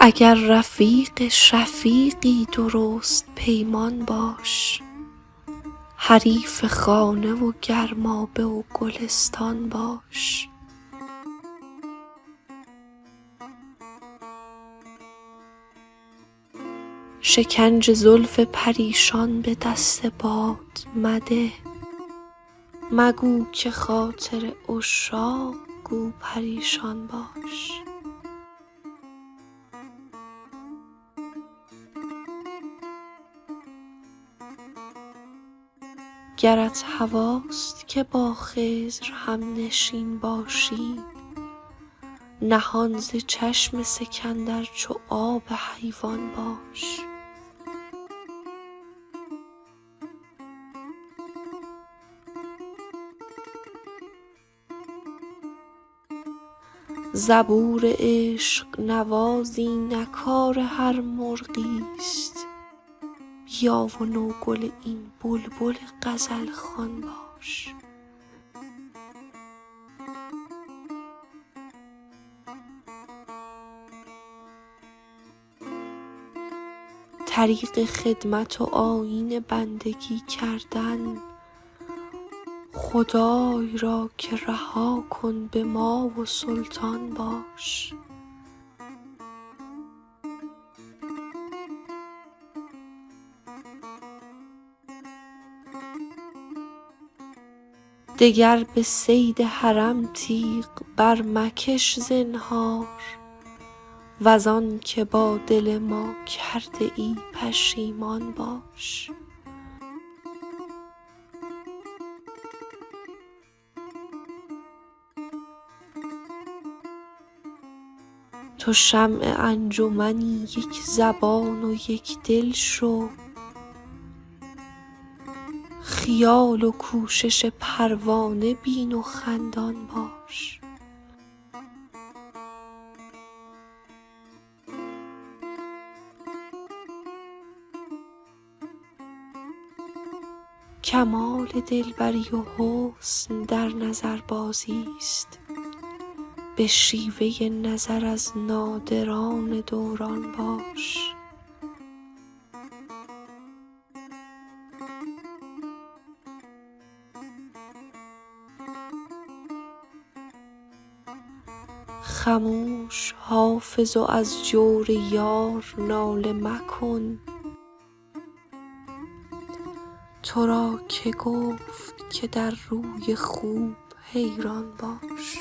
اگر رفیق شفیقی درست پیمان باش، حریف خانه و گرمابه و گلستان باش. شکنج زلف پریشان به دست باد مده، مگو که خاطر عشاق گو پریشان باش. گرت هواست که با خضر همنشین باشی، نهان ز چشم سکندر چو آب حیوان باش. زبور عشق نوازی نه کار هر مرغیست، بیا و نوگل این بلبل غزل خوان باش. طریق خدمت و آیین بندگی کردن، خدای را که رها کن به ما و سلطان باش. دگر به صید حرم تیغ بر مکش زنهار، وزان که با دل ما کرده ای پشیمان باش. تو شمع انجمنی یک زبان و یک دل شو، خیال و کوشش پروانه بین و خندان باش. کمال دلبری و حسن در نظربازیست، به شیوه نظر از نادران دوران باش. خموش حافظ و از جور یار ناله مکن، تو را که گفت که در روی خوب حیران باش.